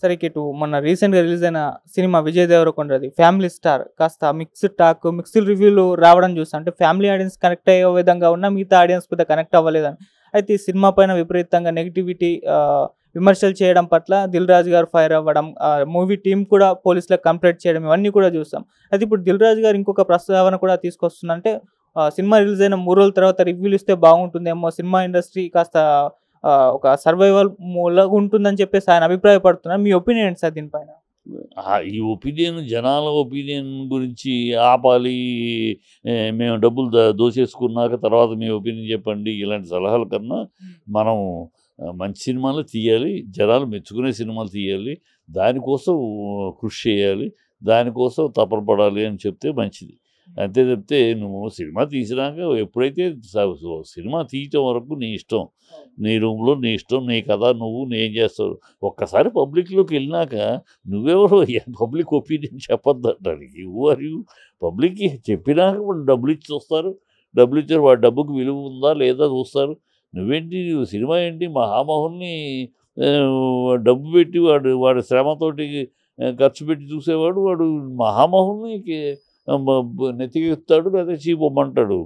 సరే ఇటు మొన్న రీసెంట్‌గా రిలీజ్ అయిన సినిమా 'విజయ్ దేవరకొండది' 'ఫ్యామిలీ స్టార్' కాస్త మిక్స్డ్ టాక్, మిక్స్డ్ రివ్యూలు రావడం చూసా. అంటే ఫ్యామిలీ ఆడియన్స్ కనెక్ట్ అయ్యే విధంగా ఉన్న మిగతా ఆడియన్స్ పెద్ద కనెక్ట్ అవ్వలేదని. అయితే ఈ సినిమా పైన విపరీతంగా నెగటివిటీ విమర్శలు చేయడం పట్ల 'దిల్ రాజు' గారు ఫైర్ అవ్వడం, మూవీ టీమ్ కూడా పోలీసులకు కంప్లెయింట్ చేయడం ఇవన్నీ కూడా చూసాం. అయితే ఇప్పుడు 'దిల్ రాజు' గారు ఇంకొక ప్రస్తావన కూడా తీసుకొస్తున్నారు. అంటే సినిమా రిలీజ్ అయిన 3 రోజుల తర్వాత రివ్యూలు ఇస్తే బాగుంటుందేమో, సినిమా ఇండస్ట్రీ కాస్త ఒక సర్వైవల్ మూలగా ఉంటుందని చెప్పేసి ఆయన అభిప్రాయపడుతున్నారు. మీ ఒపీనియన్ ఏంటి సార్ దీనిపైన? ఈ ఒపీనియన్, జనాల ఒపీనియన్ గురించి ఆపాలి, మేము డబ్బులు దోచేసుకున్నాక తర్వాత మీ ఒపీనియన్ చెప్పండి, ఇలాంటి సలహాల కన్నా మనం మంచి సినిమాలు తీయాలి, జనాలు మెచ్చుకునే సినిమాలు తీయాలి, దానికోసం కృషి చేయాలి, దానికోసం తపనపడాలి అని చెప్తే మంచిది. అంతే చెప్తే నువ్వు సినిమా తీసినాక ఎప్పుడైతే సినిమా తీయటం వరకు నీ ఇష్టం, నీ రూమ్లో నీ ఇష్టం, నీ కథ, నువ్వు ఏం చేస్తావు. ఒక్కసారి పబ్లిక్లోకి వెళ్ళినాక నువ్వెవరో పబ్లిక్ ఒపీనియన్ చెప్పొద్దంటానికి. పబ్లిక్కి చెప్పినాక వాళ్ళు డబ్బులు ఇచ్చి చూస్తారు, డబ్బులు ఇచ్చారు, వాడి డబ్బుకి విలువ ఉందా లేదా చూస్తారు. నువ్వేంటి సినిమా ఏంటి, మహామహుల్ని డబ్బు పెట్టి వాడి శ్రమతోటి ఖర్చు పెట్టి చూసేవాడు, వాడు మహామహుల్ని నెత్తికెత్తాడు లేదా చీపొమ్మంటాడు.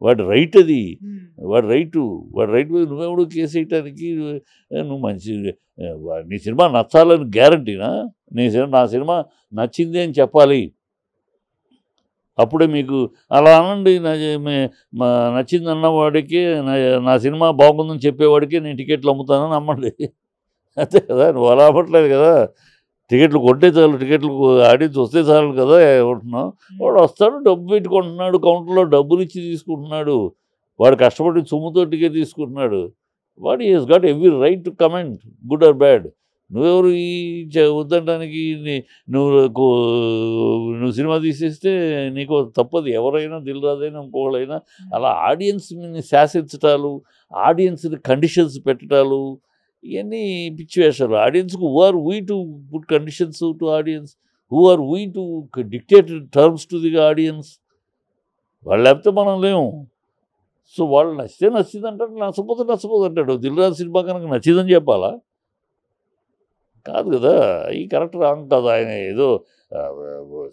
వాడి రైట్ అది, వాడి రైట్ మీద నువ్వెవడు కేసు వేయటానికి. నువ్వు మంచి నీ సినిమా నచ్చాలని గ్యారంటీనా? నా సినిమా నచ్చింది అని చెప్పాలి, అప్పుడే మీకు అలా అనండి. నచ్చింది అన్నవాడికి, నా సినిమా బాగుందని చెప్పేవాడికి నేను టికెట్లు అమ్ముతానని నమ్మండి. అంతే కదా, నువ్వు అలా అవ్వట్లేదు కదా. టికెట్లు కొంటే చాలు, టికెట్లు ఆడియన్స్ వస్తే చాలు కదా అనుకుంటున్నావు. వాడు వస్తాడు, డబ్బు పెట్టుకుంటున్నాడు, కౌంటర్లో డబ్బులు ఇచ్చి తీసుకుంటున్నాడు, వాడు కష్టపడి సొమ్ముతో టికెట్ తీసుకుంటున్నాడు. వాడు is got every right to comment, good or bad. నువ్వెవరు ఈ వద్దడానికి? నువ్వు సినిమా తీసేస్తే నీకు తప్పదు. ఎవరైనా, దిల్ రాజైనా ఇంకోళ్ళైనా అలా ఆడియన్స్ని శాసించటాలు, ఆడియన్స్ని కండిషన్స్ పెట్టడాలు, ఇవన్నీ పిచ్చి వేషాలు. ఆడియన్స్కు who are we to put conditions to audience? Who are we to dictate terms to the audience? వాళ్ళు లేకపోతే మనం లేము. సో వాళ్ళు నచ్చితే నచ్చింది అంటాడు, నచ్చపోతే నచ్చపోదు అంటాడు. దిల్ రాజు సినిమా కనుక నచ్చిందని చెప్పాలా? కాదు కదా. ఈ కరెక్ట్ రాంగ్ కాదు. ఆయన ఏదో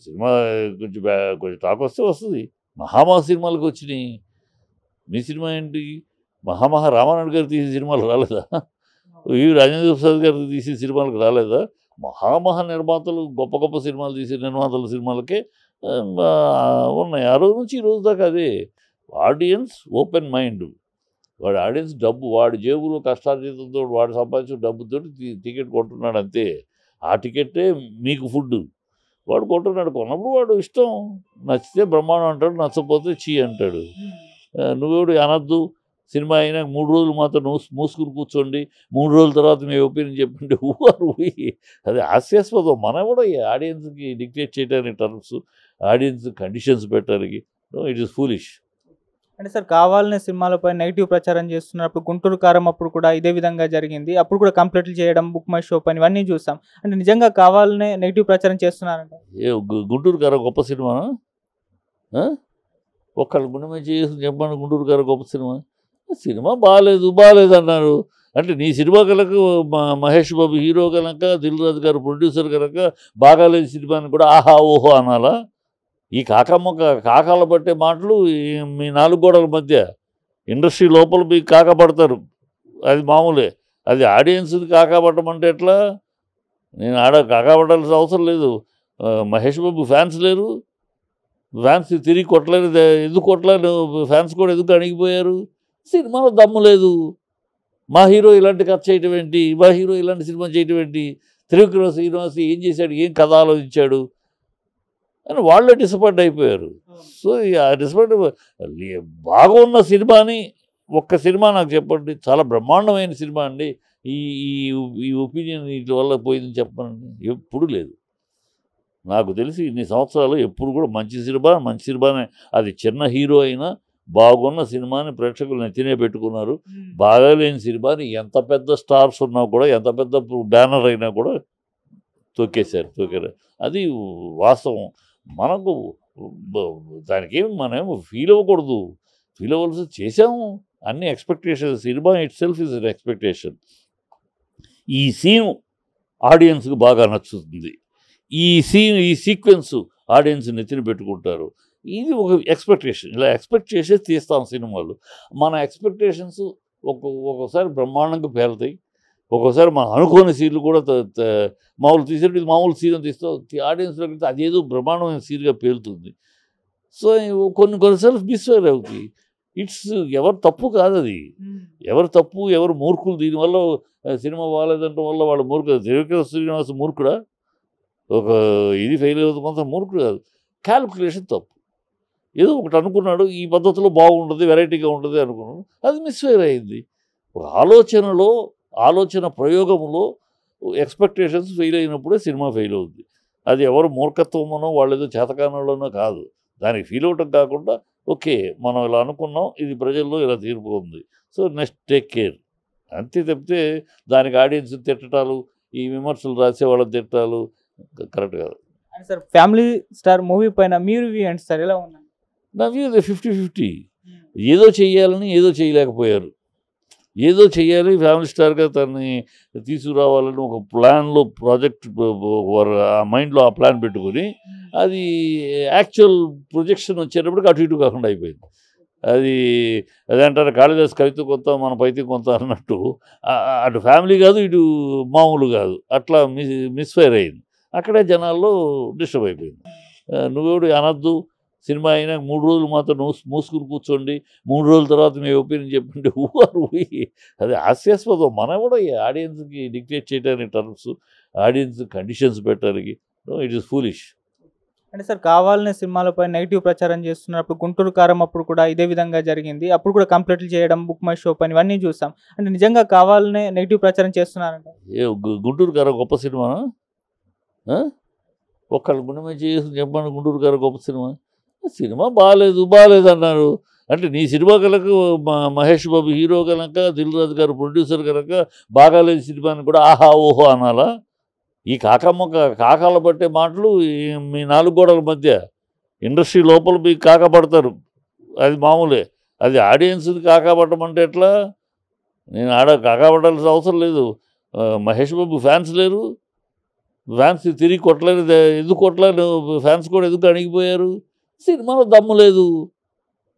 సినిమా కొంచెం టాక్ వస్తే వస్తుంది. మహామహా సినిమాలకు వచ్చినాయి. మీ సినిమా ఏంటి? రామానాయుడు గారు తీసే సినిమాలు రాలేదా? రాజేంద్ర ప్రసాద్ గారు తీసే సినిమాలకు రాలేదా? నిర్మాతలు, గొప్ప గొప్ప సినిమాలు తీసే నిర్మాతల సినిమాలకే ఉన్నాయి. ఆ రోజు నుంచి ఈ రోజు దాకా అదే. Audience open mind. వాడి ఆడియన్స్ డబ్బు, వాడి జేబులో కష్టార్జితంతో వాడు సంపాదించిన డబ్బుతో టికెట్ కొంటున్నాడు అంతే. ఆ టికెట్టే మీకు ఫుడ్. వాడు కొంటున్నాడు, కొన్నప్పుడు వాడు ఇష్టం. నచ్చితే బ్రహ్మాండం అంటాడు, నచ్చకపోతే చీ అంటాడు. నువ్వెవడు అనద్దు. సినిమా అయినా 3 రోజులు మాత్రం మూసుకుని కూర్చోండి, 3 రోజుల తర్వాత మీ ఒపీనియన్ చెప్పండి. అది హాస్యాస్పదం. మనం కూడా ఆడియన్స్కి డిక్టేట్ చేయడానికి టర్మ్స్, ఆడియన్స్ కండిషన్స్ పెట్టడానికి. It is foolish. అంటే సార్, కావాలనే సినిమాలపై నెగిటివ్ ప్రచారం చేస్తున్నప్పుడు 'గుంటూరు కారం' అప్పుడు కూడా ఇదే విధంగా జరిగింది. అప్పుడు కూడా కంప్లైంట్లు చేయడం, బుక్ మై షో పైన ఇవన్నీ చూసాం. అంటే నిజంగా కావాలనే నెగిటివ్ ప్రచారం చేస్తున్నారంట. 'గుంటూరు కారం' గొప్ప సినిమానా? ఒక్కళ్ళు గుండె మీద చేసి చెప్పండి, 'గుంటూరు కారం' గొప్ప సినిమా బాగాలేదు అన్నారు. అంటే నీ సినిమా కనుక మహేష్ బాబు హీరో కనుక, దిల్ రాజు గారు ప్రొడ్యూసర్ కనుక బాగాలేదు సినిమాని కూడా ఆహా ఓహో అనాలా? ఈ కాకాలు పట్టే మాటలు మీ 4 గోడల మధ్య ఇండస్ట్రీ లోపల మీకు కాకపడతారు, అది మామూలే. అది ఆడియన్స్ని కాకపడమంటే ఎట్లా? నేను కాకపడాల్సిన అవసరం లేదు. మహేష్ బాబు ఫ్యాన్స్ లేరు, ఫ్యాన్స్ తిరిగి కొట్టలేరు. ఎందుకు కొట్టలేరు? ఫ్యాన్స్ కూడా ఎందుకు అణిగిపోయారు? సినిమాలో దమ్ము లేదు. మా హీరో ఇలాంటి కథ చేయటం ఏంటి, మా హీరో ఇలాంటి సినిమా చేయటం ఏంటి, త్రివిక్రమ శ్రీనివాస్ ఏం చేశాడు, ఏం కథ ఆలోచించాడు అని వాళ్ళే డిసప్పాయింట్ అయిపోయారు. సో ఆ డిసప్పాయింట్ బాగున్న సినిమాని ఒక్క సినిమా నాకు చెప్పండి, చాలా బ్రహ్మాండమైన సినిమా అండి, ఈ ఈ ఒపీనియన్ వీటి వల్ల పోయిందని చెప్పండి. ఎప్పుడు లేదు. నాకు తెలిసి ఇన్ని సంవత్సరాలు ఎప్పుడు కూడా మంచి సినిమానే. అది చిన్న హీరో అయినా బాగున్న సినిమాని ప్రేక్షకులు నెత్తినే పెట్టుకున్నారు. బాగాలేని సినిమాని ఎంత పెద్ద స్టార్స్ ఉన్నా కూడా, ఎంత పెద్ద బ్యానర్ అయినా కూడా తొక్కారు. అది వాస్తవం. మనకు దానికేమి మనమేమో ఫీల్ అవ్వకూడదు. ఫీల్ అవ్వాల్సి చేసాము. అన్ని expectations. Cinema itself is an expectation. ఈ సీన్ ఆడియన్స్కి బాగా నచ్చుతుంది. ఈ సీక్వెన్స్ ఆడియన్స్ నెత్తిన పెట్టుకుంటారు. ఇది ఒక ఎక్స్పెక్టేషన్. ఇలా ఎక్స్పెక్ట్ చేసే తీస్తాం సినిమాలు. మన ఎక్స్పెక్టేషన్స్ ఒక్కొక్కసారి బ్రహ్మాండంగా పేలుతాయి. ఒక్కోసారి మనం అనుకోని సీన్లు కూడా మామూలు తీసేటప్పుడు ఇది మామూలు సీన్ తీస్తాం, ఆడియన్స్లోకి వెళ్తే అదేదో బ్రహ్మాండమైన సీన్గా పేలుతుంది. సో కొన్నిసార్లు మిస్ఫైర్ అవుతాయి. ఇట్స్ ఎవరు తప్పు కాదు అది. ఎవరు తప్పు, ఎవరు మూర్ఖులు. దీనివల్ల సినిమా బాగాలేదంటే వల్ల వాళ్ళు మూర్ఖుడు. త్రివిక్రమ శ్రీనివాస్ మూర్ఖుడా? ఒక ఇది ఫెయిల్ అవుతుంది కొంత మూర్ఖుడు కాదు. క్యాల్కులేషన్ తప్పు. ఏదో ఒకటి అనుకున్నాడు, ఈ పద్ధతిలో బాగుంటుంది, వెరైటీగా ఉంటుంది అనుకున్నాడు, అది మిస్ఫైర్ అయింది. ఒక ఆలోచన ప్రయోగంలో ఎక్స్పెక్టేషన్స్ ఫెయిల్ అయినప్పుడే సినిమా ఫెయిల్ అవుతుంది. అది ఎవరు మూర్ఖత్వమనో వాళ్ళు ఏదో చేతకానంలోనో కాదు. దానికి ఫీల్ అవటం కాకుండా ఓకే మనం ఇలా అనుకున్నాం, ఇది ప్రజల్లో ఇలా తీరిపోతుంది, సో నెక్స్ట్ టేక్ కేర్ అంతే తప్పితే దానికి ఆడియన్స్ తిట్టడాలు, ఈ విమర్శలు రాసే వాళ్ళని తిట్టాలు కరెక్ట్ కాదు. సార్ ఫ్యామిలీ స్టార్ మూవీ పైన మీరు వ్యూ ఏంటి సార్, ఎలా ఉన్నాయి? నా వ్యూ 50-50. ఏదో చెయ్యాలని ఏదో చేయలేకపోయారు. ఏదో చెయ్యాలి, ఫ్యామిలీ స్టార్గా తనని తీసుకురావాలని ఒక ప్లాన్లో ప్రాజెక్ట్ ఆ మైండ్లో ఆ ప్లాన్ పెట్టుకొని అది యాక్చువల్ ప్రొజెక్షన్ వచ్చేటప్పటికి అటు ఇటు కాకుండా అయిపోయింది. అదంటారు కాళిదాస్ కవిత కొంత మన పైతి కొంత అన్నట్టు అటు ఫ్యామిలీ కాదు ఇటు మామూలు కాదు, అట్లా మిస్ఫైర్ అయింది. అక్కడే జనాల్లో డిస్టర్బ్ అయిపోయింది. నువ్వెవడు అనద్దు, సినిమా అయినా 3 రోజులు మాత్రం మూసుకుని కూర్చోండి, 3 రోజుల తర్వాత మీ ఒపీనియన్ చెప్పండి. అది హాస్యాస్పదం. మనం కూడా ఆడియన్స్కి డిక్టేట్ చేయడానికి టర్మ్స్, ఆడియన్స్ కండిషన్స్ పెట్టడానికి ఇట్ ఈస్ ఫూలిష్. అంటే సార్ కావాలనే సినిమాలపై నెగిటివ్ ప్రచారం చేస్తున్నప్పుడు గుంటూరు కారం అప్పుడు కూడా ఇదే విధంగా జరిగింది. అప్పుడు కూడా కంప్లీట్లు చేయడం, బుక్ మై షో పని ఇవన్నీ చూసాం. అంటే నిజంగా కావాలనే నెగిటివ్ ప్రచారం చేస్తున్నారంట. గుంటూరు కారం గొప్ప సినిమానా? ఒక్కళ్ళు గుండె మంచి చేసి చెప్పండి గుంటూరు కారం గొప్ప సినిమా బాగాలేదు అన్నారు. అంటే నీ సినిమా కనుక మహేష్ బాబు హీరో కనుక, దిల్ రాజు గారు ప్రొడ్యూసర్ కనుక బాగాలేదు సినిమాని కూడా ఆహా ఓహో అనాలా? ఈ కాకాల పట్టే మాటలు మీ 4 గోడల మధ్య ఇండస్ట్రీ లోపల మీకు కాకా పడతారు, అది మామూలే. అది ఆడియన్స్ని కాకా పట్టమంటే ఎట్లా? నేను కాకా పట్టాల్సిన అవసరం లేదు. మహేష్ బాబు ఫ్యాన్స్ లేరు, ఫ్యాన్స్ తిరిగి కొట్టలేరు. ఎందుకు కొట్టలేరు? ఫ్యాన్స్ కూడా ఎందుకు అణిగిపోయారు? సినిమాలో దమ్ము లేదు.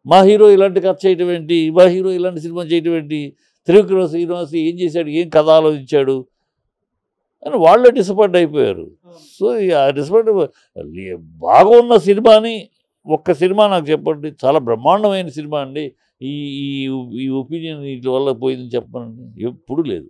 మా హీరో ఇలాంటి కథ చేయటం ఏంటి, మా హీరో ఇలాంటి సినిమా చేయటం ఏంటి, త్రివిక్రమ శ్రీనివాస్ ఏం చేశాడు, ఏం కథ ఆలోచించాడు అని వాళ్ళే డిసప్పాయింట్ అయిపోయారు. సో ఆ డిసప్పాయింట్ బాగున్న సినిమాని ఒక్క సినిమా నాకు చెప్పండి, చాలా బ్రహ్మాండమైన సినిమా అండి, ఈ ఒపీనియన్ వీటి వల్ల పోయిందని చెప్పానండి. ఎప్పుడు లేదు.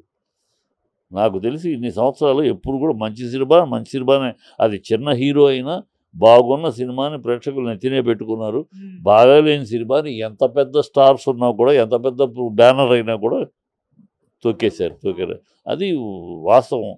నాకు తెలిసి ఇన్ని సంవత్సరాలు ఎప్పుడు కూడా మంచి సినిమానే. అది చిన్న హీరో అయినా బాగున్న సినిమాని ప్రేక్షకులు నెత్తినే పెట్టుకున్నారు. బాగాలేని సినిమాని ఎంత పెద్ద స్టార్స్ ఉన్నా కూడా, ఎంత పెద్ద బ్యానర్ అయినా కూడా తొక్కేశారు. అది వాస్తవం.